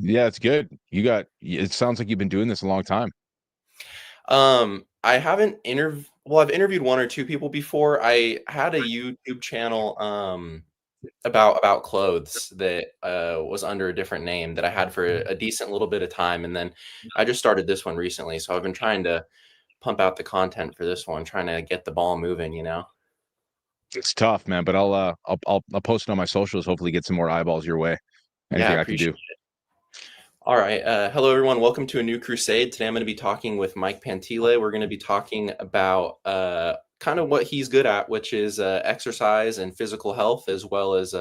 Yeah, it's good. It sounds like you've been doing this a long time. I haven't well, I've interviewed one or two people before. I had a YouTube channel about clothes that was under a different name that I had for a decent little bit of time, and then I just started this one recently. So I've been trying to pump out the content for this one, trying to get the ball moving. It's tough, man, but I'll post it on my socials, hopefully get some more eyeballs your way. Yeah, I Anything I can appreciate do. it. All right. Hello, everyone. Welcome to a new crusade. Today, I'm going to be talking with Mike Pantile. We're going to be talking about kind of what he's good at, which is exercise and physical health, as well as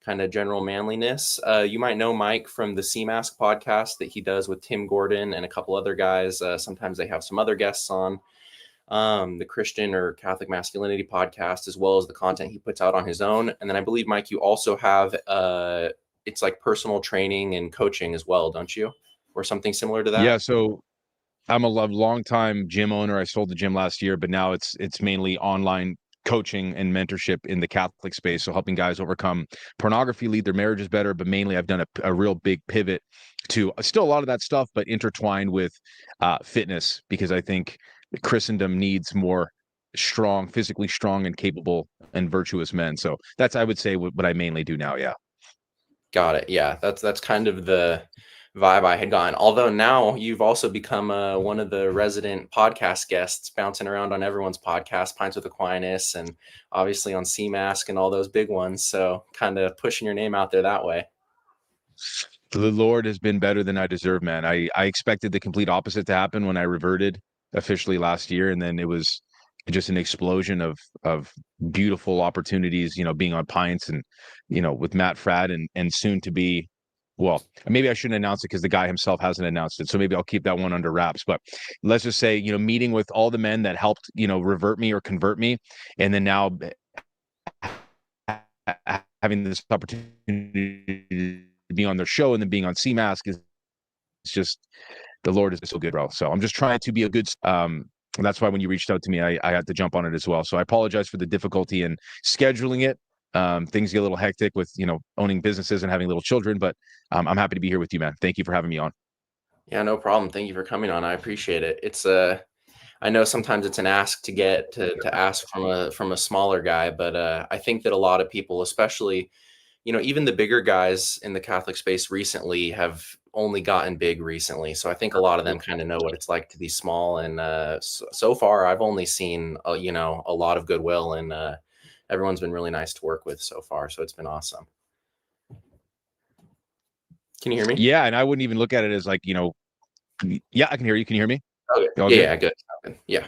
kind of general manliness. You might know Mike from the CMask podcast that he does with Tim Gordon and a couple other guys. Sometimes they have some other guests on the Christian or Catholic masculinity podcast, as well as the content he puts out on his own. And then I believe, Mike, you also have it's like personal training and coaching as well, don't you? Or something similar to Yeah, that? so I'm a long time gym owner. I sold the gym last year, but now it's mainly online coaching and mentorship in the Catholic space. So helping guys overcome pornography, lead their marriages better. But mainly, I've done a real big pivot to still a lot of that stuff, but intertwined with fitness because I think Christendom needs more physically strong and capable and virtuous men. So that's I would say what I mainly do now. Yeah. Got it. Yeah, that's kind of the vibe I had gotten. Although now you've also become one of the resident podcast guests, bouncing around on everyone's podcast, Pints with Aquinas, and obviously on CMask and all those big ones. So kind of pushing your name out there that way. The Lord has been better than I deserve, man. I expected the complete opposite to happen when I reverted officially last year, and then it was just an explosion of beautiful opportunities, being on Pints and with Matt Fradd and soon to be, well, maybe I shouldn't announce it because the guy himself hasn't announced it. So maybe I'll keep that one under wraps. But let's just say, meeting with all the men that helped, revert me or convert me, and then now having this opportunity to be on their show and then being on CMask is just the Lord is so good, bro. So I'm just trying to be a good. That's why when you reached out to me, I had to jump on it as well. So I apologize for the difficulty in scheduling it. Things get a little hectic with owning businesses and having little children, but I'm happy to be here with you, man. Thank you for having me on. Yeah, no problem. Thank you for coming on. I appreciate it. It's I know sometimes it's an ask to get to ask from a smaller guy, but I think that a lot of people, especially, even the bigger guys in the Catholic space recently have only gotten big recently. So I think a lot of them kind of know what it's like to be small. And so far, I've only seen a lot of goodwill, and everyone's been really nice to work with so far. So it's been awesome. Can you hear me? Yeah, and I wouldn't even look at it as like yeah, I can hear you. Can you hear me? Okay. You all Yeah, good? yeah, good. Yeah.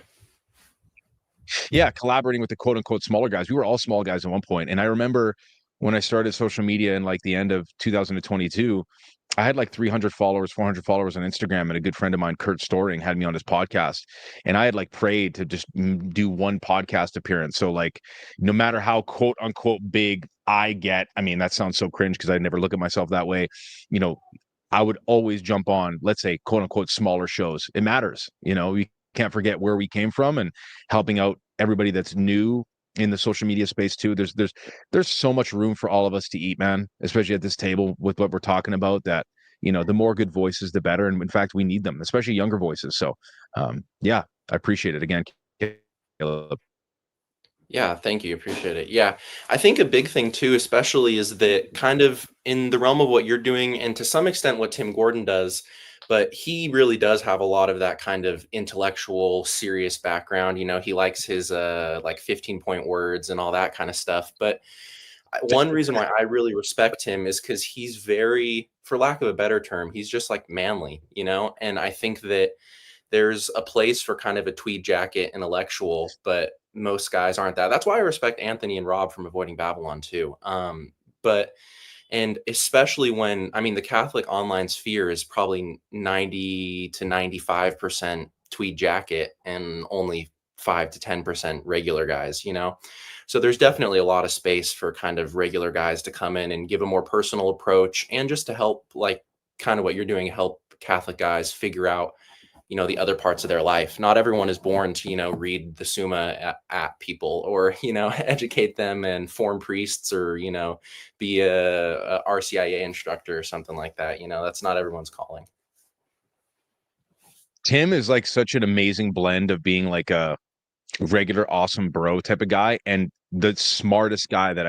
Yeah, collaborating with the quote unquote smaller guys. We were all small guys at one point. And I remember when I started social media in like the end of 2022, I had like 300 followers, 400 followers on Instagram. And a good friend of mine, Kurt Storing, had me on his podcast. And I had like prayed to just do one podcast appearance. So, like, no matter how quote unquote big I get, I mean, that sounds so cringe because I never look at myself that way. You know, I would always jump on, let's say, quote unquote, smaller shows. It matters. You can't forget where we came from and helping out everybody that's new in the social media space too. There's so much room for all of us to eat, man, especially at this table with what we're talking about, that the more good voices the better, and in fact we need them, especially younger voices. So yeah, I appreciate it again, Caleb. Yeah, thank you. Appreciate it. Yeah. I think a big thing too, especially, is that kind of in the realm of what you're doing, and to some extent what Tim Gordon does, but he really does have a lot of that kind of intellectual, serious background. He likes his like 15-point words and all that kind of stuff. But one reason why I really respect him is because he's very, for lack of a better term, he's just like manly. And I think that there's a place for kind of a tweed jacket intellectual, but most guys aren't that. That's why I respect Anthony and Rob from Avoiding Babylon too. But and especially when, I mean, the Catholic online sphere is probably 90 to 95% tweed jacket and only 5 to 10% regular guys. So there's definitely a lot of space for kind of regular guys to come in and give a more personal approach, and just to help, like kind of what you're doing, help Catholic guys figure out the other parts of their life. Not everyone is born to, read the Summa at people, or, educate them and form priests, or, be a RCIA instructor or something like that. That's not everyone's calling. Tim is like such an amazing blend of being like a regular awesome bro type of guy and the smartest guy that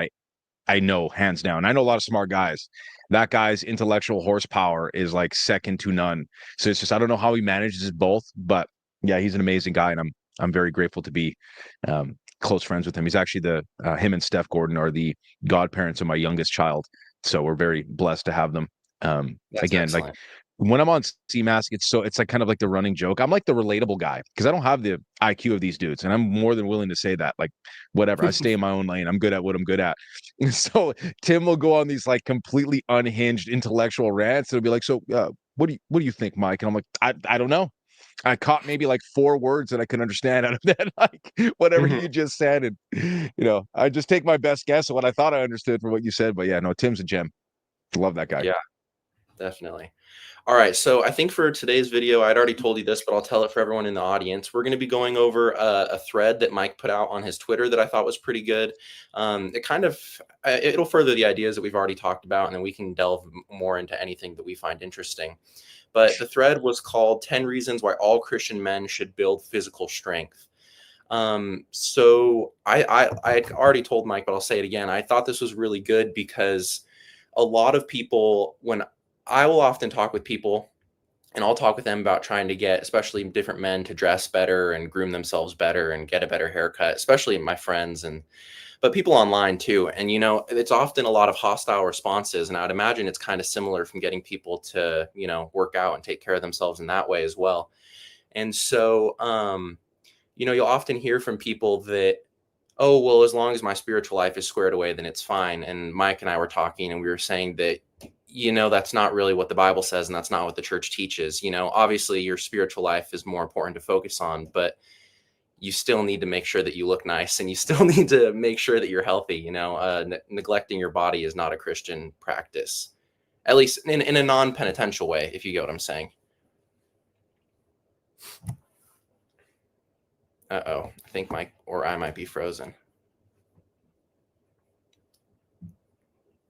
I know, hands down. I know a lot of smart guys. That guy's intellectual horsepower is like second to none. So it's just I don't know how he manages both, but yeah, he's an amazing guy, and I'm very grateful to be close friends with him. He's actually the him and Steph Gordon are the godparents of my youngest child, so we're very blessed to have them. That's Again, like excellent. when I'm on CMask, it's like kind of like the running joke. I'm like the relatable guy because I don't have the IQ of these dudes, and I'm more than willing to say that. Like, whatever, I stay in my own lane. I'm good at what I'm good at. And so Tim will go on these like completely unhinged intellectual rants. It'll be like, so what do you think, Mike? And I'm like, I don't know. I caught maybe like 4 words that I could understand out of that, like whatever Mhm. you just said, and I just take my best guess of what I thought I understood from what you said. But yeah, no, Tim's a gem. Love that guy. Yeah, definitely. All right, so I think for today's video, I'd already told you this, but I'll tell it for everyone in the audience. We're going to be going over a thread that Mike put out on his Twitter that I thought was pretty good. It kind of it'll further the ideas that we've already talked about, and then we can delve more into anything that we find interesting. But the thread was called 10 Reasons Why All Christian Men Should Build Physical Strength. So I already told Mike, but I'll say it again. I thought this was really good because a lot of people, when I will often talk with people, and I'll talk with them about trying to get, especially different men, to dress better and groom themselves better and get a better haircut, especially my friends, but people online too. And, it's often a lot of hostile responses. And I would imagine it's kind of similar from getting people to, work out and take care of themselves in that way as well. And so, you'll often hear from people that, oh, well, as long as my spiritual life is squared away, then it's fine. And Mike and I were talking, and we were saying that, that's not really what the Bible says, and that's not what the church teaches. Obviously your spiritual life is more important to focus on, but you still need to make sure that you look nice, and you still need to make sure that you're healthy. Neglecting your body is not a Christian practice, at least in a non-penitential way, if you get what I'm saying. Uh-oh, I think Mike or I might be frozen.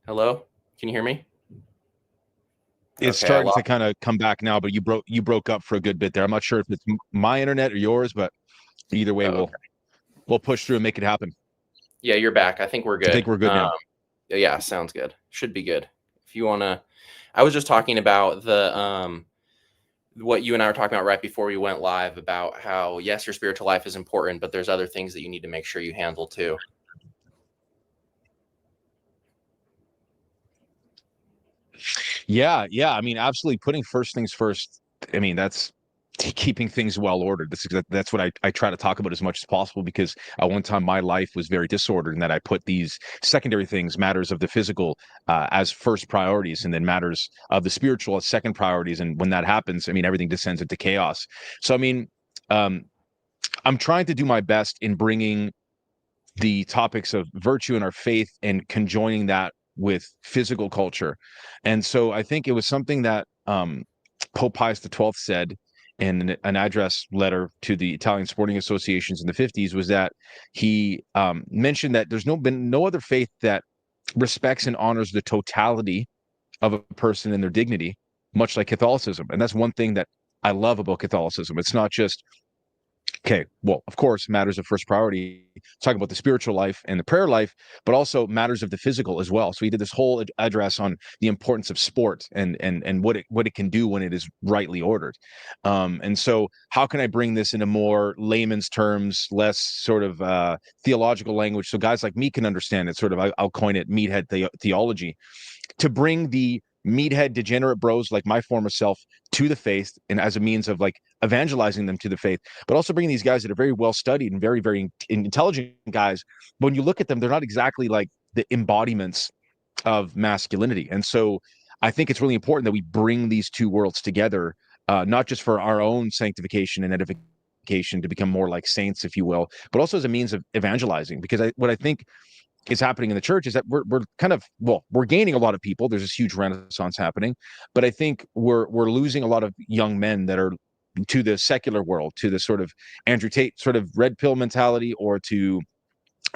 Hello? Can you hear me? It's Okay, I starting to lost. kind of come back now, but you broke up for a good bit there. I'm not sure if it's my internet or yours, but either way, Oh, we'll push through and make it happen. yeah, you're back. I think we're I think good. we're good now. Yeah, sounds good. Should be good. If you want to, I was just talking about the what you and I were talking about right before we went live, about how, yes, your spiritual life is important, but there's other things that you need to make sure you handle too. Yeah, yeah. I mean, absolutely putting first things first. I mean, that's keeping things well ordered. That's what I try to talk about as much as possible, because at one time my life was very disordered, and that I put these secondary things, matters of the physical, as first priorities, and then matters of the spiritual as second priorities. And when that happens, I mean, everything descends into chaos. So, I mean, um, I'm trying to do my best in bringing the topics of virtue and our faith and conjoining that with physical culture. And so I think it was something that Pope Pius XII said in an address letter to the Italian sporting associations in the 50s, was that he mentioned that there's been no other faith that respects and honors the totality of a person and their dignity, much like Catholicism. And that's one thing that I love about Catholicism. It's not just, okay, well, of course, matters of first priority, talking about the spiritual life and the prayer life, but also matters of the physical as well. So he did this whole address on the importance of sport and what it can do when it is rightly ordered. And so, how can I bring this into more layman's terms, less sort of theological language, so guys like me can understand it? Sort of, I'll coin it meathead theology, to bring the meathead degenerate bros like my former self to the faith, and as a means of like evangelizing them to the faith, but also bringing these guys that are very well studied and very, very intelligent guys. But when you look at them, they're not exactly like the embodiments of masculinity. And so I think it's really important that we bring these two worlds together, not just for our own sanctification and edification to become more like saints, if you will, but also as a means of evangelizing. Because what I think is happening in the church is that we're kind of, well, we're gaining a lot of people. There's this huge renaissance happening, but I think we're losing a lot of young men that are to the secular world, to the sort of Andrew Tate sort of red pill mentality, or to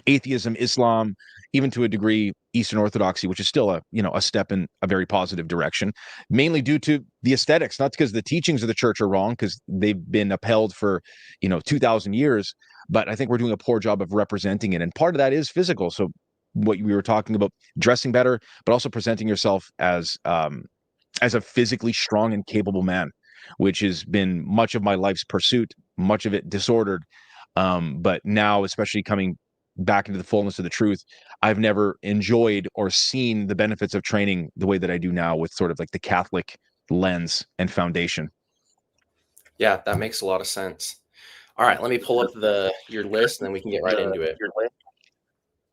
atheism, Islam, even to a degree Eastern Orthodoxy, which is still a step in a very positive direction, mainly due to the aesthetics, not because the teachings of the church are wrong, because they've been upheld for 2,000 years, but I think we're doing a poor job of representing it, and part of that is physical. So what we were talking about, dressing better, but also presenting yourself as a physically strong and capable man, which has been much of my life's pursuit, much of it disordered. But now, especially coming back into the fullness of the truth, I've never enjoyed or seen the benefits of training the way that I do now, with sort of like the Catholic lens and foundation. Yeah, that makes a lot of sense. All right, let me pull up your list, and then we can get right into it.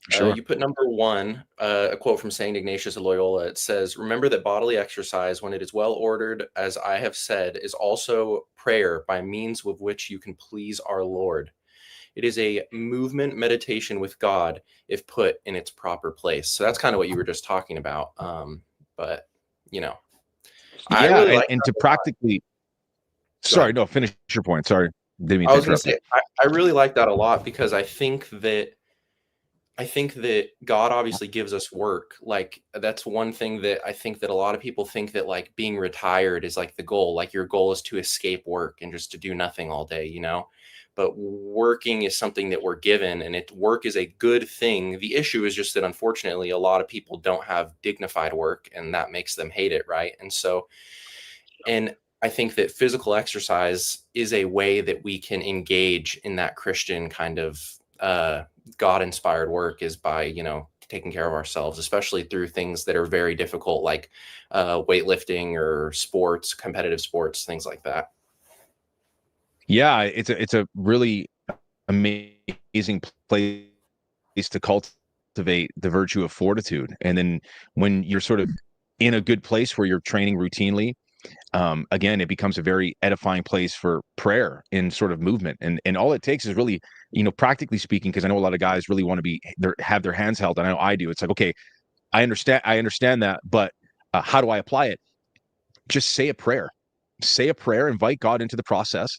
Sure. You put number one, a quote from Saint Ignatius of Loyola. It says, "Remember that bodily exercise, when it is well ordered, as I have said, is also prayer, by means with which you can please our Lord. It is a movement meditation with God, if put in its proper place." So that's kind of what you were just talking about. But you know, I Yeah, really and, like and that to a lot. practically, Go sorry, ahead. no, finish your point. Sorry, didn't mean I to was going to interrupt you. say, I really like that a lot, because I think that God obviously gives us work. Like, that's one thing that I think that a lot of people think, that like being retired is like the goal. Like, your goal is to escape work and just to do nothing all day, you know? But working is something that we're given, and work is a good thing. The issue is just that, unfortunately, a lot of people don't have dignified work, and that makes them hate it, right? And I think that physical exercise is a way that we can engage in that Christian kind of God inspired work, is by, taking care of ourselves, especially through things that are very difficult, like weightlifting or sports, competitive sports, things like that. Yeah, it's a really amazing place to cultivate the virtue of fortitude. And then when you're sort of in a good place where you're training routinely, again, it becomes a very edifying place for prayer in sort of movement. And all it takes is really, practically speaking, because I know a lot of guys really want to have their hands held, and I know I do. It's like, okay, I understand that, but how do I apply it? Just say a prayer. Say a prayer, invite God into the process.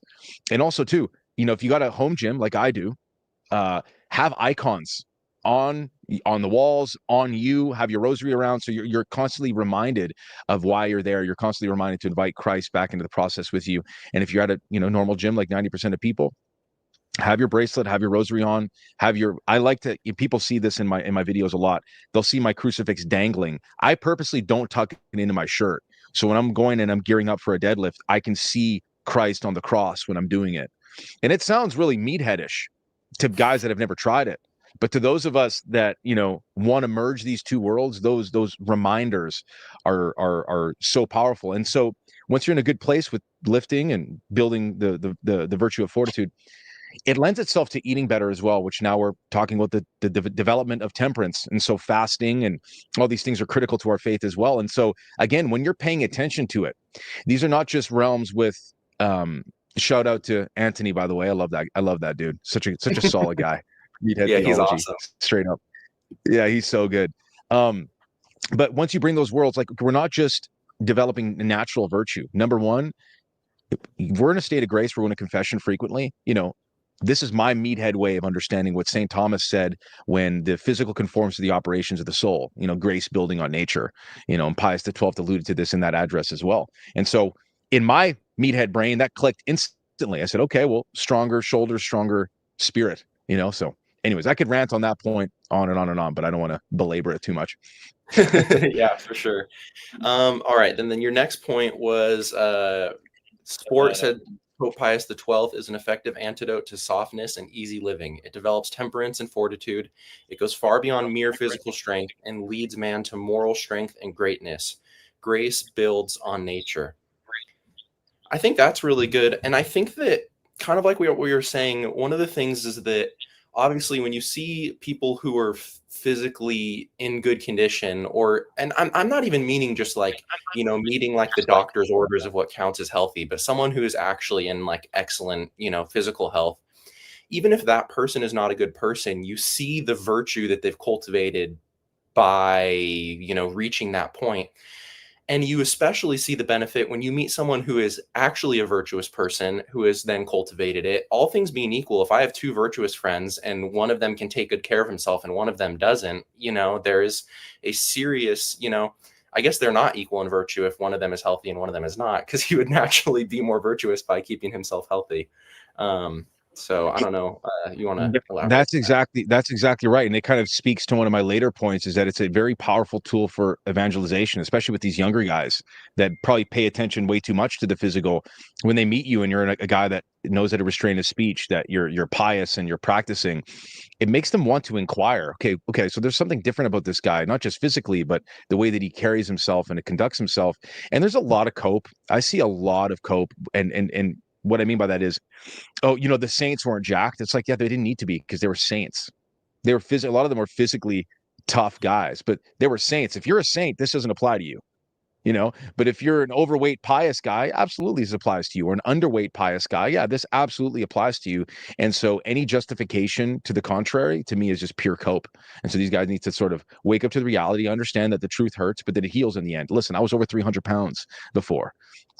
And also too, if you got a home gym like I do, uh, have icons on on the walls, on you, have your rosary around, so you're constantly reminded of why you're there. You're constantly reminded to invite Christ back into the process with you. And if you're at a normal gym like 90% of people, have your bracelet, have your rosary on, I like to, if people see this in my videos a lot, they'll see my crucifix dangling. I purposely don't tuck it into my shirt, so when I'm going and I'm gearing up for a deadlift, I can see Christ on the cross when I'm doing it. And it sounds really meatheadish to guys that have never tried it, but to those of us that want to merge these two worlds, those reminders are so powerful. And so once you're in a good place with lifting and building the virtue of fortitude, it lends itself to eating better as well, which now we're talking about the development of temperance. And so fasting and all these things are critical to our faith as well. And so again, when you're paying attention to it, these are not just realms with um shout out to Anthony, by the way. I love that dude. Such a solid guy. Meathead Yeah, he's theology, awesome. straight up. Yeah, he's so good. um but once you bring those worlds, like, we're not just developing natural virtue. Number one, we're in a state of grace. We're in a confession frequently. This is my meathead way of understanding what St. Thomas said when the physical conforms to the operations of the soul, grace building on nature. And Pius the 12th alluded to this in that address as well. And so in my meathead brain, that clicked instantly. I said, okay, well, stronger shoulders, stronger spirit, so anyways, I could rant on that point on and on and on, but I don't want to belabor it too much. Yeah, for sure. All right, then your next point was sport, said Pope Pius XII, is an effective antidote to softness and easy living. It develops temperance and fortitude. It goes far beyond mere physical strength and leads man to moral strength and greatness. Grace builds on nature. I think that's really good. And I think that, kind of like what we were saying, one of the things is that obviously when you see people who are physically in good condition, and I'm not even meaning just like, meeting like the doctor's orders of what counts as healthy, but someone who is actually in like excellent, physical health, even if that person is not a good person, you see the virtue that they've cultivated by, reaching that point. And you especially see the benefit when you meet someone who is actually a virtuous person who has then cultivated it. All things being equal, if I have two virtuous friends and one of them can take good care of himself and one of them doesn't, there is a serious, I guess they're not equal in virtue if one of them is healthy and one of them is not, because he would naturally be more virtuous by keeping himself healthy. So I don't know. You want to Yep. elaborate? That's exactly right. And it kind of speaks to one of my later points is that it's a very powerful tool for evangelization, especially with these younger guys that probably pay attention way too much to the physical. When they meet you and you're a guy that knows how to restrain his speech, that you're pious and you're practicing, it makes them want to inquire. Okay, so there's something different about this guy, not just physically, but the way that he carries himself and it conducts himself. And there's a lot of cope. I see a lot of cope, and what I mean by that is, oh, the Saints weren't jacked. It's like, yeah, they didn't need to be because they were Saints. They were a lot of them were physically tough guys, but they were Saints. If you're a Saint, this doesn't apply to you. But if you're an overweight pious guy, absolutely this applies to you. Or an underweight pious guy, yeah, this absolutely applies to you. And so any justification to the contrary to me is just pure cope. And so these guys need to sort of wake up to the reality, understand that the truth hurts, but that it heals in the end. Listen, I was over 300 pounds before,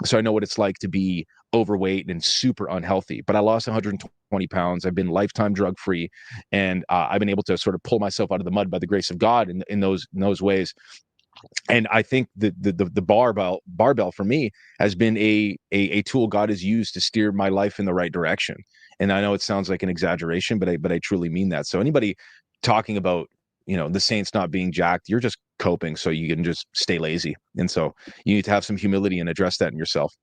so I know what it's like to be overweight and super unhealthy, but I lost 120 pounds. I've been lifetime drug free, and I've been able to sort of pull myself out of the mud by the grace of God in those ways. And I think the barbell for me has been a tool God has used to steer my life in the right direction. And I know it sounds like an exaggeration, but I truly mean that. So anybody talking about the Saints not being jacked, you're just coping so you can just stay lazy. And so you need to have some humility and address that in yourself.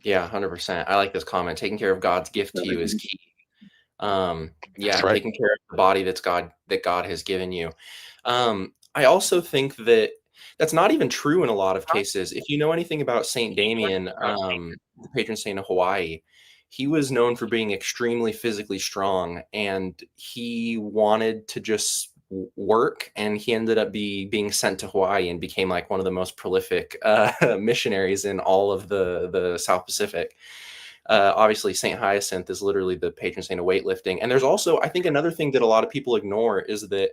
Yeah, 100%. I like this comment. Taking care of God's gift to you is key. That's Yeah, right. taking care of the body that God has given you. I also think that that's not even true in a lot of cases. If you know anything about Saint Damien, the patron saint of Hawaii, he was known for being extremely physically strong, and he wanted to just work, and he ended up being sent to Hawaii and became like one of the most prolific missionaries in all of the South Pacific. Obviously, Saint Hyacinth is literally the patron saint of weightlifting. And there's also, I think, another thing that a lot of people ignore is that,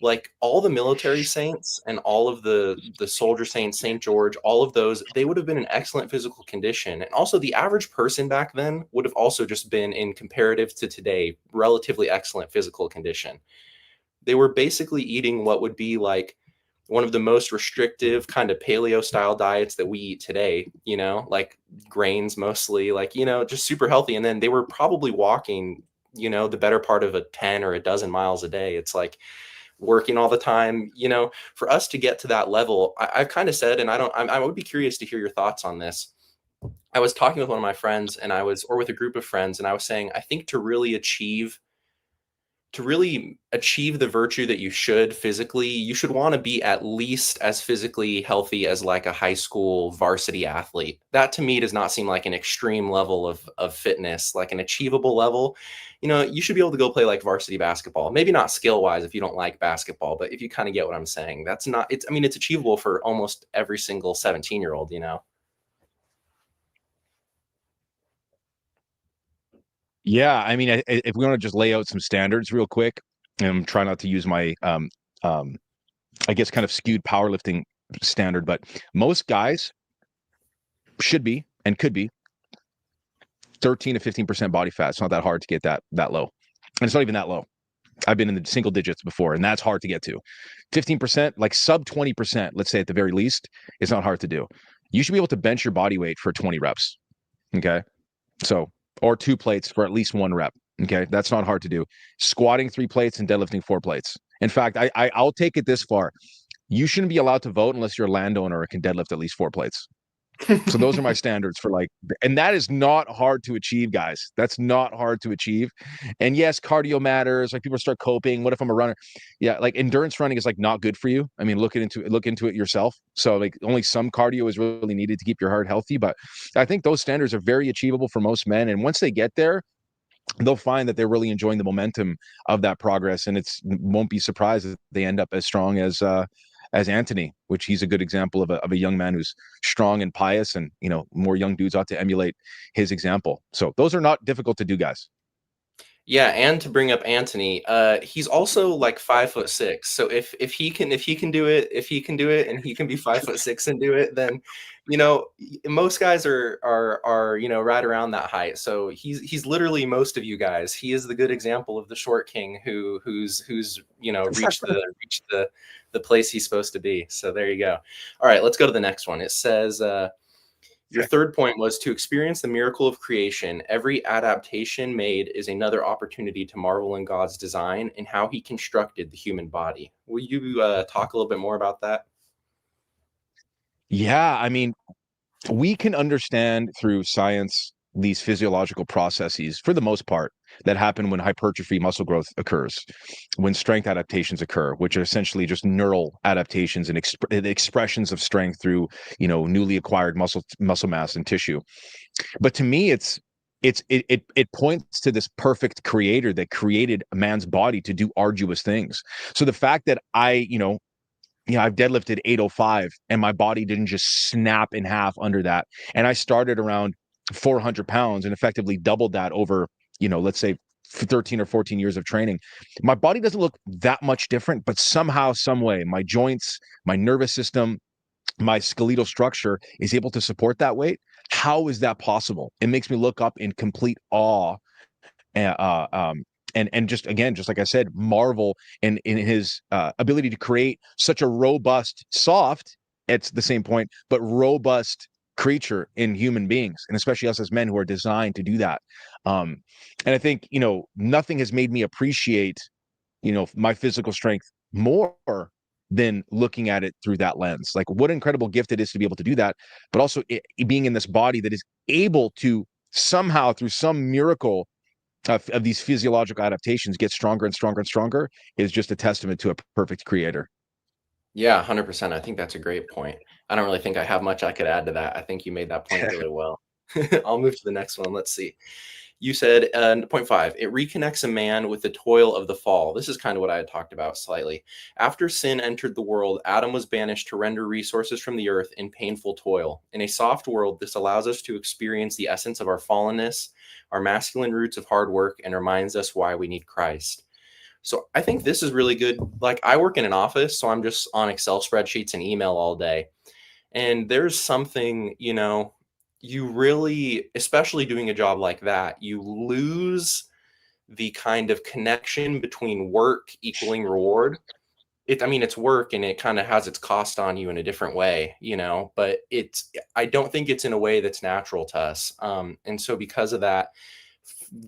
like, all the military saints and all of the soldier saints, Saint George, all of those, they would have been in excellent physical condition. And also, the average person back then would have also just been in comparative to today, relatively excellent physical condition. They were basically eating what would be like one of the most restrictive kind of paleo style diets that we eat today, like grains mostly, like, just super healthy. And then they were probably walking, the better part of a 10 or a dozen miles a day. It's like working all the time, for us to get to that level. I've kind of said, and I would be curious to hear your thoughts on this. I was talking with one of my friends or with a group of friends, and I was saying, I think to really achieve the virtue that you should physically, you should want to be at least as physically healthy as like a high school varsity athlete. That to me does not seem like an extreme level of fitness, like an achievable level. You should be able to go play like varsity basketball. Maybe not skill wise if you don't like basketball, but if you kind of get what I'm saying, that's not, I mean, it's achievable for almost every single 17-year-old. Yeah, I mean, if we want to just lay out some standards real quick, and try not to use my um, I guess kind of skewed powerlifting standard, but most guys should be and could be 13 to 15% body fat. It's not that hard to get that low, and it's not even that low. I've been in the single digits before, and that's hard to get to. 15%, like sub 20%, let's say at the very least, is not hard to do. You should be able to bench your body weight for 20 reps. Okay, so or 2 plates for at least 1 rep. Okay, that's not hard to do. Squatting 3 plates and deadlifting 4 plates. In fact, I'll take it this far. You shouldn't be allowed to vote unless you're a landowner and can deadlift at least 4 plates. So those are my standards for like, and that is not hard to achieve, guys. That's not hard to achieve. And yes, cardio matters. Like people start coping. What if I'm a runner? Yeah, like endurance running is like not good for you. I mean, look into it yourself. So like only some cardio is really needed to keep your heart healthy. But I think those standards are very achievable for most men. And once they get there, they'll find that they're really enjoying the momentum of that progress, and it's won't be surprised that they end up as strong as Anthony, which he's a good example of a young man who's strong and pious, and more young dudes ought to emulate his example. So those are not difficult to do, guys. Yeah, and to bring up Anthony, he's also like 5'6". So if he can do it, and he can be 5'6" and do it, then most guys are right around that height. So he's literally most of you guys. He is the good example of the short king who's reached the place he's supposed to be. So there you go. All right, let's go to the next one. It says. Your third point was to experience the miracle of creation. Every adaptation made is another opportunity to marvel in God's design and how he constructed the human body. Will you talk a little bit more about that? Yeah, I mean, we can understand through science these physiological processes for the most part that happen when hypertrophy muscle growth occurs, when strength adaptations occur, which are essentially just neural adaptations and expressions of strength through newly acquired muscle mass and tissue. But to me, it points to this perfect creator that created a man's body to do arduous things. So the fact that I've deadlifted 805 and my body didn't just snap in half under that. And I started around 400 pounds and effectively doubled that over, let's say 13 or 14 years of training. My body doesn't look that much different, but somehow, some way, my joints, my nervous system, my skeletal structure is able to support that weight. How is that possible? It makes me look up in complete awe and just again, just like I said, marvel in his ability to create such a robust, soft, it's the same point, but robust creature in human beings, and especially us as men who are designed to do that. And I think nothing has made me appreciate my physical strength more than looking at it through that lens. Like what incredible gift it is to be able to do that, but also being in this body that is able to somehow through some miracle of these physiological adaptations get stronger and stronger and stronger is just a testament to a perfect creator. Yeah, 100%. I think that's a great point. I don't really think I have much I could add to that. I think you made that point really well. I'll move to the next one. Let's see. You said point five, it reconnects a man with the toil of the fall. This is kind of what I had talked about slightly. After sin entered the world, Adam was banished to render resources from the earth in painful toil. In a soft world, this allows us to experience the essence of our fallenness, our masculine roots of hard work, and reminds us why we need Christ. So I think this is really good. Like I work in an office, so I'm just on Excel spreadsheets and email all day. And there's something, you really, especially doing a job like that, you lose the kind of connection between work equaling reward. I mean, it's work and it kind of has its cost on you in a different way, but I don't think it's in a way that's natural to us. And so because of that,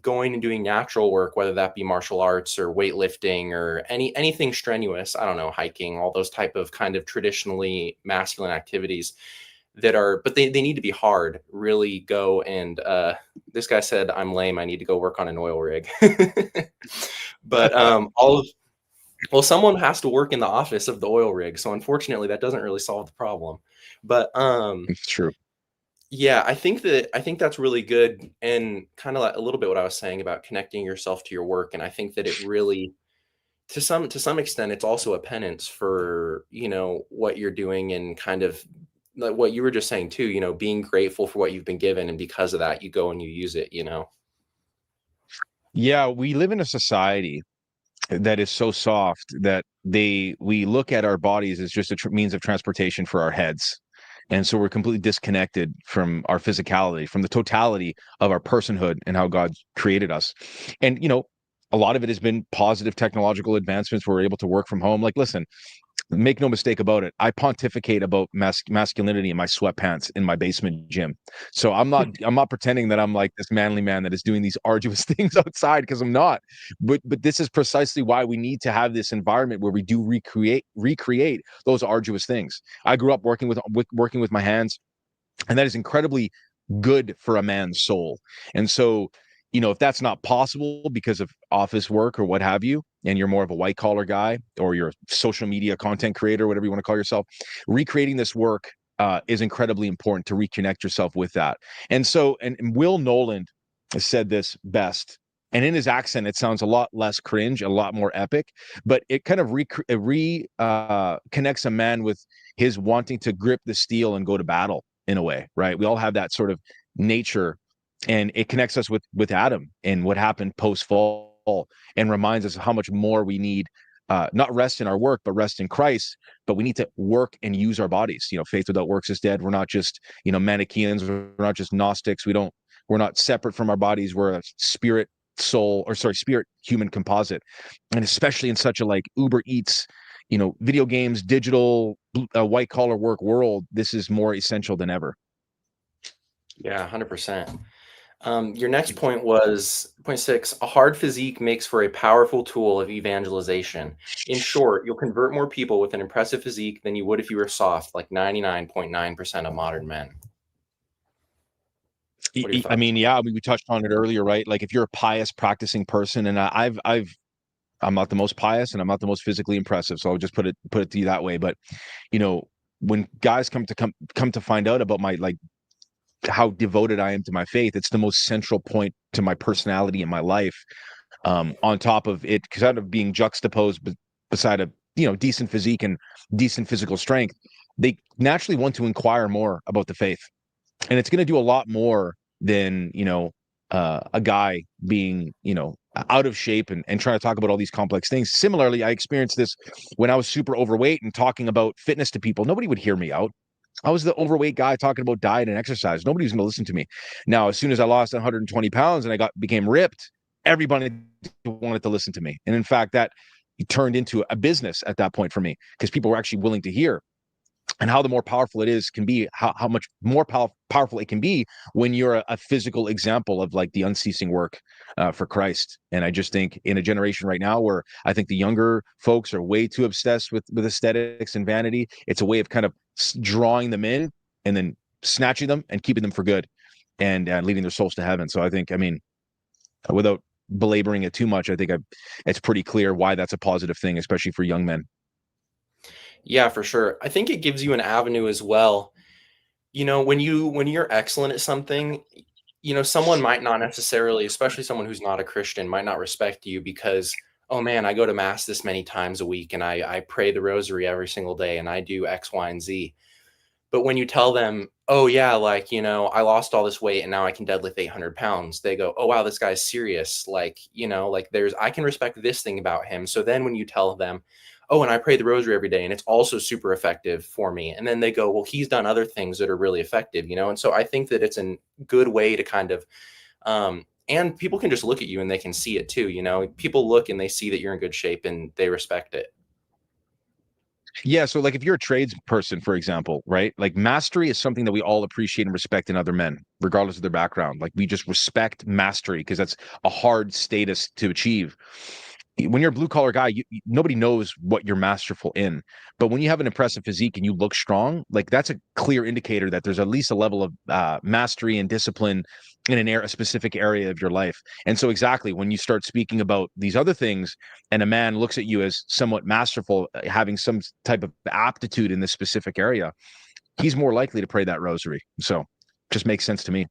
going and doing natural work, whether that be martial arts or weightlifting or anything strenuous, I don't know, hiking, all those type of kind of traditionally masculine activities but they need to be hard, really go and this guy said, I'm lame, I need to go work on an oil rig. But someone has to work in the office of the oil rig. So unfortunately that doesn't really solve the problem. But It's true. yeah, I think that's really good, and kind of like a little bit what I was saying about connecting yourself to your work. And I think that it really, to some extent, it's also a penance for what you're doing, and kind of like what you were just saying too. Being grateful for what you've been given, and because of that, you go and you use it. Yeah, we live in a society that is so soft that we look at our bodies as just a means of transportation for our heads. And so we're completely disconnected from our physicality, from the totality of our personhood and how God created us. And a lot of it has been positive technological advancements where we're able to work from home. Like, listen, make no mistake about it, I pontificate about masculinity in my sweatpants in my basement gym. So I'm not pretending that I'm like this manly man that is doing these arduous things outside, because I'm not. But this is precisely why we need to have this environment where we do recreate those arduous things. I grew up working with my hands, and that is incredibly good for a man's soul. And so, if that's not possible because of office work or what have you, and you're more of a white collar guy, or you're a social media content creator, whatever you want to call yourself, recreating this work is incredibly important to reconnect yourself with that. And so, and Will Noland has said this best. And in his accent, it sounds a lot less cringe, a lot more epic, but it kind of connects a man with his wanting to grip the steel and go to battle in a way, right? We all have that sort of nature, and it connects us with Adam and what happened post fall. and reminds us how much more we need not rest in our work, but rest in Christ. But we need to work and use our bodies. Faith without works is dead. We're not just, Manichaeans. We're not just Gnostics. We're not separate from our bodies. We're a spirit, spirit, human composite. And especially in such a like Uber Eats, video games, digital, white collar work world, this is more essential than ever. Yeah, 100%. Your next point was point 6. A hard physique makes for a powerful tool of evangelization. In short, you'll convert more people with an impressive physique than you would if you were soft, like 99.9% of modern men. What are your I thoughts? mean, yeah, we touched on it earlier, right? Like if you're a pious practicing person, and I'm not the most pious and I'm not the most physically impressive, so I'll just put it to you that way. But when guys come to find out about my like how devoted I am to my faith, it's the most central point to my personality and my life. On top of it, kind of being juxtaposed beside a decent physique and decent physical strength, they naturally want to inquire more about the faith, and it's going to do a lot more than a guy being out of shape and trying to talk about all these complex things. Similarly, I experienced this when I was super overweight and talking about fitness to people. Nobody would hear me out. I was the overweight guy talking about diet and exercise. Nobody was going to listen to me. Now, as soon as I lost 120 pounds and I became ripped, everybody wanted to listen to me. And in fact, that turned into a business at that point for me, because people were actually willing to hear. And how the more powerful it is can be, how much more powerful it can be when you're a physical example of like the unceasing work for Christ. And I just think in a generation right now where I think the younger folks are way too obsessed with aesthetics and vanity, it's a way of kind of drawing them in and then snatching them and keeping them for good, and leading their souls to heaven. So I think, I mean, without belaboring it too much, I think it's pretty clear why that's a positive thing, especially for young men. Yeah, for sure. I think it gives you an avenue as well. When you're excellent at something, someone might not necessarily, especially someone who's not a Christian, might not respect you because, oh man, I go to mass this many times a week and I pray the rosary every single day and I do X, Y, and Z. But when you tell them, oh yeah, like, I lost all this weight and now I can deadlift 800 pounds, they go, oh wow, this guy's serious. Like, like I can respect this thing about him. So then when you tell them, oh, and I pray the rosary every day and it's also super effective for me. And then they go, well, he's done other things that are really effective, And so I think that it's a good way to kind of, and people can just look at you and they can see it too. People look and they see that you're in good shape and they respect it. Yeah, so like if you're a tradesperson, for example, right? Like mastery is something that we all appreciate and respect in other men, regardless of their background. Like we just respect mastery because that's a hard status to achieve. When you're a blue collar guy, nobody knows what you're masterful in. But when you have an impressive physique and you look strong, like that's a clear indicator that there's at least a level of mastery and discipline in a specific area of your life. And so exactly when you start speaking about these other things and a man looks at you as somewhat masterful, having some type of aptitude in this specific area, he's more likely to pray that rosary. So just makes sense to me.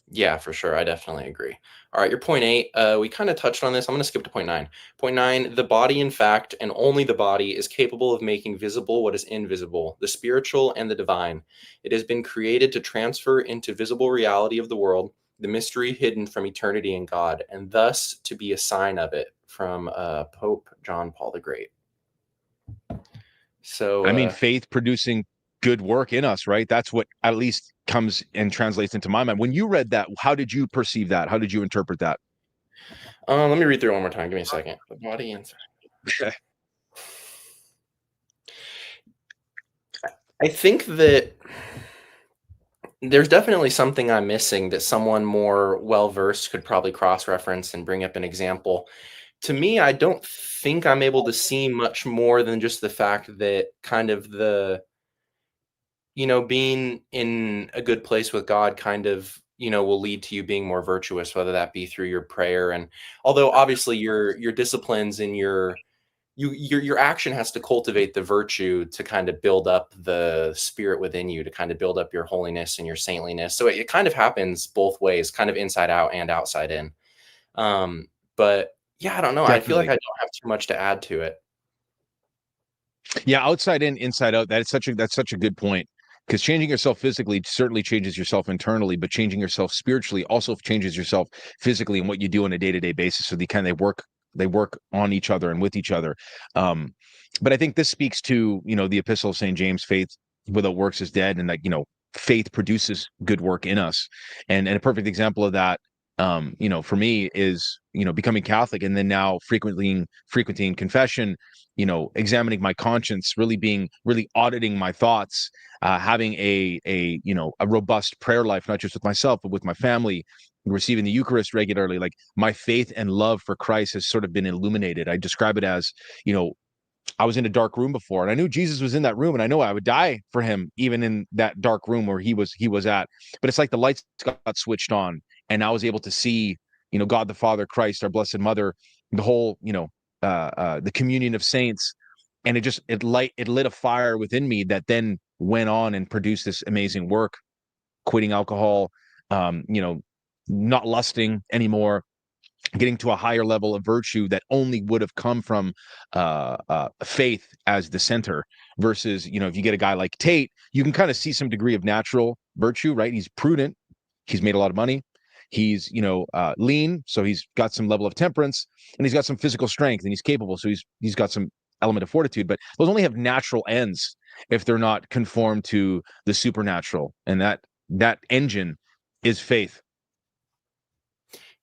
Yeah, for sure. I definitely agree. All right, your point 8, we kind of touched on this. I'm going to skip to point 9. Point 9, the body, in fact, and only the body, is capable of making visible what is invisible, the spiritual and the divine. It has been created to transfer into visible reality of the world the mystery hidden from eternity in God, and thus to be a sign of it, from Pope John Paul the Great. So, I mean, faith producing good work in us, right? That's what at least comes and translates into my mind. When you read that, how did you perceive that? How did you interpret that? let me read through it one more time. Give me a second. The body and I think that there's definitely something I'm missing that someone more well-versed could probably cross-reference and bring up an example. To me, I don't think I'm able to see much more than just the fact that kind of being in a good place with God kind of, will lead to you being more virtuous, whether that be through your prayer. And although obviously your disciplines and your action has to cultivate the virtue to kind of build up the spirit within you, to kind of build up your holiness and your saintliness. So it kind of happens both ways, kind of inside out and outside in. But yeah, I don't know. I feel like Definitely. I don't have too much to add to it. Yeah, outside in, inside out. That's such a good point. because changing yourself physically certainly changes yourself internally, but changing yourself spiritually also changes yourself physically and what you do on a day-to-day basis. So they work on each other and with each other. Um, but I think this speaks to, the epistle of St. James, faith without works is dead, and faith produces good work in us. And a perfect example of that, for me is, becoming Catholic and then now frequenting confession, examining my conscience, really auditing my thoughts, having a robust prayer life, not just with myself, but with my family, receiving the Eucharist regularly. Like, my faith and love for Christ has sort of been illuminated. I describe it as, I was in a dark room before, and I knew Jesus was in that room, and I know I would die for him, even in that dark room where he was at. But it's like the lights got switched on, and I was able to see, God the Father, Christ, our Blessed Mother, the whole, the communion of saints, and it lit a fire within me that then went on and produced this amazing work, quitting alcohol, um, you know, not lusting anymore, getting to a higher level of virtue that only would have come from faith as the center. Versus, if you get a guy like Tate, you can kind of see some degree of natural virtue, right? He's prudent, he's made a lot of money, he's lean, so he's got some level of temperance, and he's got some physical strength, and he's capable, so he's got some element of fortitude. But those only have natural ends if they're not conformed to the supernatural, and that engine is faith.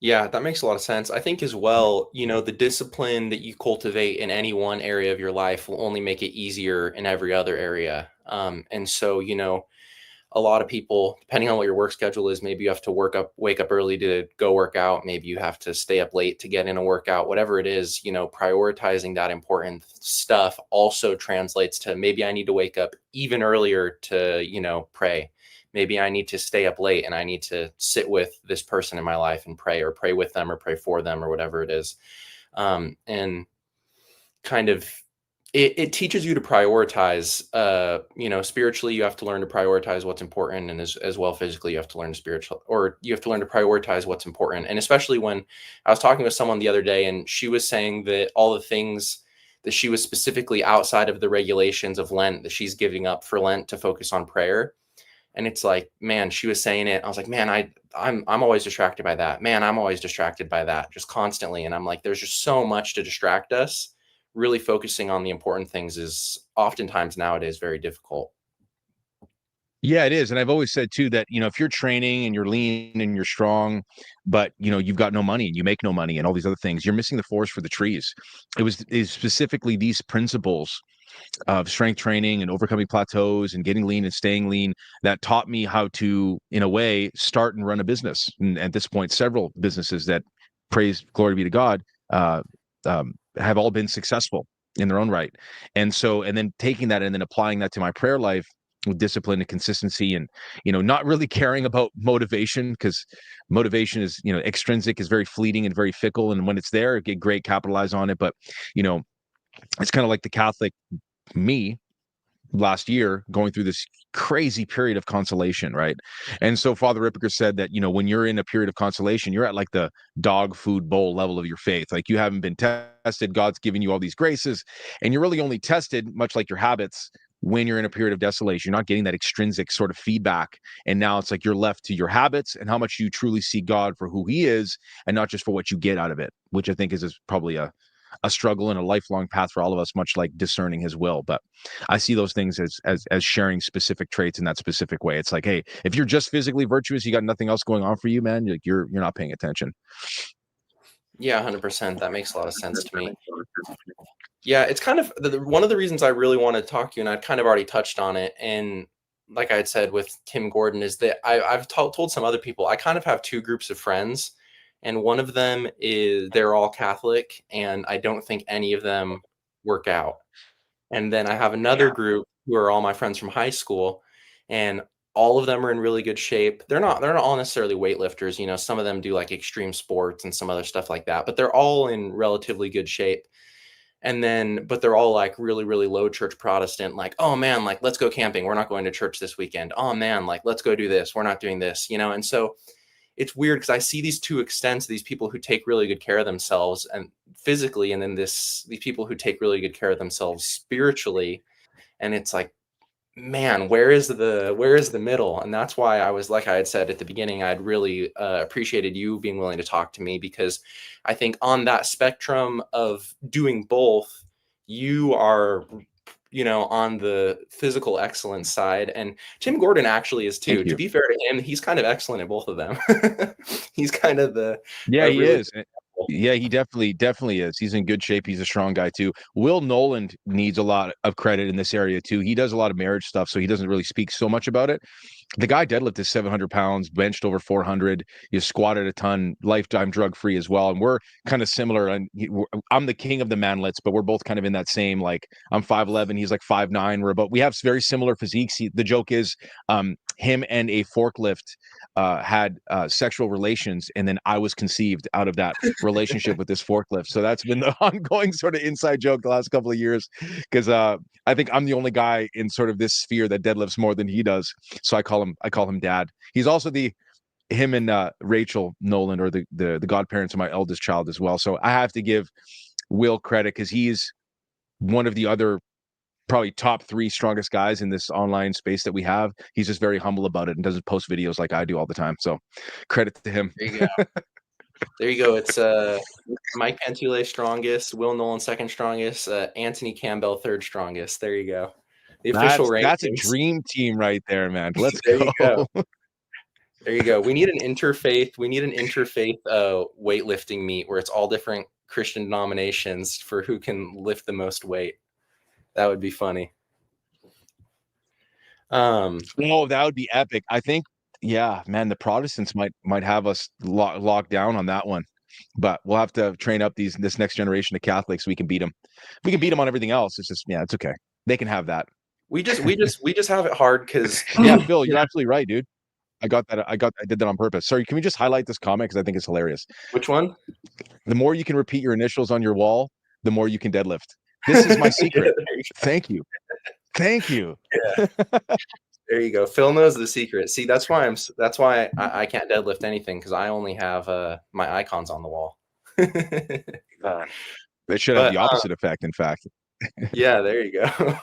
Yeah, that makes a lot of sense. I think as well, the discipline that you cultivate in any one area of your life will only make it easier in every other area. And so, a lot of people, depending on what your work schedule is, maybe you have to wake up early to go work out. Maybe you have to stay up late to get in a workout, whatever it is, prioritizing that important stuff also translates to maybe I need to wake up even earlier to, pray. Maybe I need to stay up late and I need to sit with this person in my life and pray, or pray with them, or pray for them, or whatever it is. And kind of it teaches you to prioritize. Spiritually you have to learn to prioritize what's important, and as well physically you have to learn to prioritize what's important. And especially when I was talking with someone the other day, and she was saying that all the things that she was specifically outside of the regulations of Lent that she's giving up for Lent to focus on prayer. And it's like, man, she was saying it, I was like, man, I'm always distracted by that, man, I'm always distracted by that, just constantly. And I'm like, there's just so much to distract us. Really focusing on the important things is oftentimes nowadays very difficult. Yeah, it is. And I've always said too that, if you're training and you're lean and you're strong, but you've got no money and you make no money and all these other things, you're missing the forest for the trees. Is specifically these principles of strength training and overcoming plateaus and getting lean and staying lean that taught me how to, in a way, start and run a business. And at this point, several businesses that, praise, glory be to God, have all been successful in their own right. And then taking that and then applying that to my prayer life with discipline and consistency, and not really caring about motivation, because motivation is, extrinsic, is very fleeting and very fickle, and when it's there, get great, capitalize on it. But you know it's kind of like the Catholic me last year, going through this crazy period of consolation, right? And so Father Ripperger said that, when you're in a period of consolation, you're at like the dog food bowl level of your faith. Like, you haven't been tested, God's giving you all these graces, and you're really only tested, much like your habits, when you're in a period of desolation. You're not getting that extrinsic sort of feedback, and now it's like you're left to your habits and how much you truly see God for who he is, and not just for what you get out of it, which I think is probably a struggle and a lifelong path for all of us, much like discerning his will. But I see those things as sharing specific traits in that specific way. It's like, hey, if you're just physically virtuous, you got nothing else going on for you, man, you're not paying attention. Yeah, 100%. That makes a lot of sense to me. Yeah, it's kind of one of the reasons I really want to talk to you, and I'd kind of already touched on it. And like I had said with Tim Gordon, is that I've told some other people, I kind of have two groups of friends, and one of them is they're all Catholic, and I don't think any of them work out. And then I have another group who are all my friends from high school, and all of them are in really good shape. They're not all necessarily weightlifters, some of them do like extreme sports and some other stuff like that, but they're all in relatively good shape. And then, but they're all like really, really low church Protestant, like, oh man, like, let's go camping, we're not going to church this weekend. Oh man, like, let's go do this, we're not doing this. And so it's weird because I see these two extents, these people who take really good care of themselves and physically, and then these people who take really good care of themselves spiritually. And it's like, man, where is the middle? And that's why I was, like I had said at the beginning, I'd really appreciated you being willing to talk to me, because I think on that spectrum of doing both, you are, you know, on the physical excellence side, and Tim Gordon actually is too. Thank To you. be fair to him, he's kind of excellent at both of them. He's kind of the Yeah, a he really is. Yeah, he definitely is. He's in good shape. He's a strong guy too. Will Noland needs a lot of credit in this area too. He does a lot of marriage stuff, so he doesn't really speak so much about it. The guy deadlifted 700 pounds, benched over 400. You squatted a ton, lifetime drug free as well. And we're kind of similar. And I'm the king of the manlets, but we're both kind of in that same, like, I'm 5'11, he's like 5'9. We have very similar physiques. The joke is, him and a forklift had sexual relations, and then I was conceived out of that relationship with this forklift. So that's been the ongoing sort of inside joke the last couple of years, because I think I'm the only guy in sort of this sphere that deadlifts more than he does. So I call him dad. He's also him and Rachel Nolan, or the godparents of my eldest child as well. So I have to give Will credit, because he's one of the other probably top 3 strongest guys in this online space that we have. He's just very humble about it and doesn't post videos like I do all the time. So credit to him. there you go. There you go. It's Mike Pantile strongest, Will Nolan second strongest, Anthony Campbell third strongest. There you go. The official That's a rankings. dream team right there, man. Let's There you go. go. There you go. We need an interfaith. We need an interfaith weightlifting meet where it's all different Christian denominations for who can lift the most weight. That would be funny. Oh, that would be epic. I think, yeah, man, the Protestants might have us locked down on that one, but we'll have to train up this next generation of Catholics so we can beat them. We can beat them on everything else. It's just, yeah, it's okay. They can have that. We just have it hard because Yeah, Phil, you're absolutely right, dude. I did that on purpose. Sorry, can we just highlight this comment because I think it's hilarious. which one? The more you can repeat your initials on your wall, the more you can deadlift. This is my secret. Yeah, Thank you. Thank you. yeah. There you go. Phil knows the secret. See, that's why I can't deadlift anything, because I only have my icons on the wall. It should have But the opposite effect, in fact. yeah, there you go.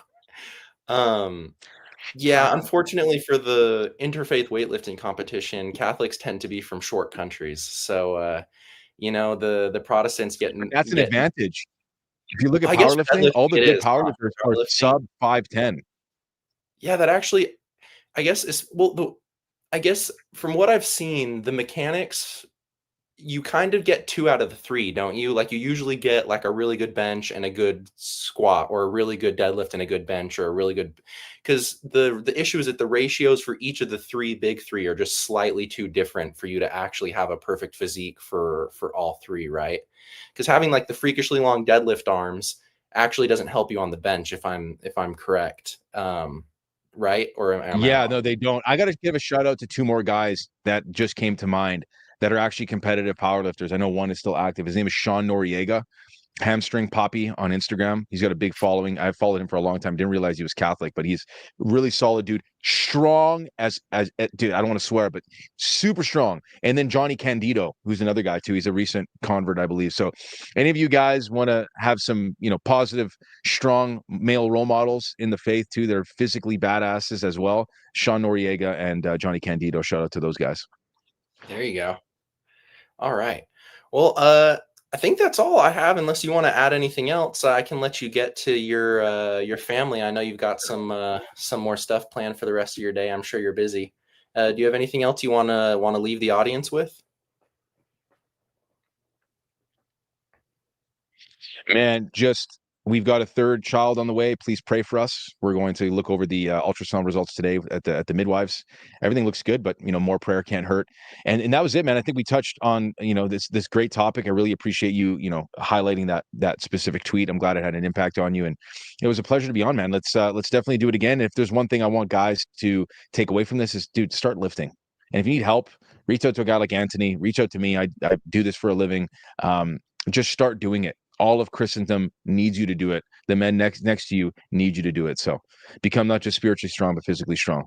Yeah, unfortunately for the interfaith weightlifting competition, Catholics tend to be from short countries. So you know, the Protestants That's an get advantage. If you look at I guess for powerlifting, all deadlifting the it good is, huh? powerlifters For are powerlifting. sub 5'10. Yeah, that actually I guess is well I guess from what I've seen, the mechanics, you kind of get 2 out of the 3, don't you? Like, you usually get, like, a really good bench and a good squat, or a really good deadlift and a good bench, or a really good, because the issue is that the ratios for each of the 3 big 3 are just slightly too different for you to actually have a perfect physique for all 3, right? Because having, like, the freakishly long deadlift arms actually doesn't help you on the bench, if I'm correct. Right? Or am I Yeah, wrong? no, they don't. I got to give a shout out to 2 more guys that just came to mind that are actually competitive powerlifters. I know one is still active. His name is Sean Noriega. Hamstring Poppy on Instagram. He's got a big following. I've followed him for a long time. Didn't realize he was Catholic, but he's really solid dude. Strong as dude. I don't want to swear, but super strong. And then Johnny Candido, who's another guy too. He's a recent convert, I believe. So, any of you guys want to have some, positive, strong male role models in the faith too? They're physically badasses as well. Sean Noriega and Johnny Candido. Shout out to those guys. There you go. All right. Well, I think that's all I have. Unless you want to add anything else, I can let you get to your family. I know you've got some more stuff planned for the rest of your day. I'm sure you're busy. Do you have anything else you want to leave the audience with? Man, just we've got a third child on the way. Please pray for us. We're going to look over the ultrasound results today at the midwives. Everything looks good, but more prayer can't hurt. And that was it, man. I think we touched on this great topic. I really appreciate you highlighting that specific tweet. I'm glad it had an impact on you, and it was a pleasure to be on, man. Let's definitely do it again. If there's one thing I want guys to take away from this is, dude, start lifting. And if you need help, reach out to a guy like Anthony. Reach out to me. I do this for a living. Just start doing it. All of Christendom needs you to do it. The men next to you need you to do it. So become not just spiritually strong, but physically strong.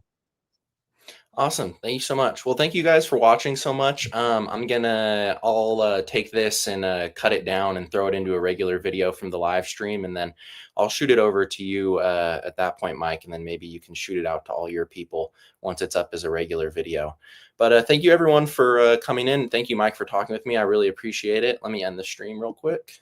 Awesome. Thank you so much. Well, thank you guys for watching so much. I'll take this and cut it down and throw it into a regular video from the live stream, and then I'll shoot it over to you at that point, Mike, and then maybe you can shoot it out to all your people once it's up as a regular video. But thank you everyone for coming in. Thank you, Mike, for talking with me. I really appreciate it. Let me end the stream real quick.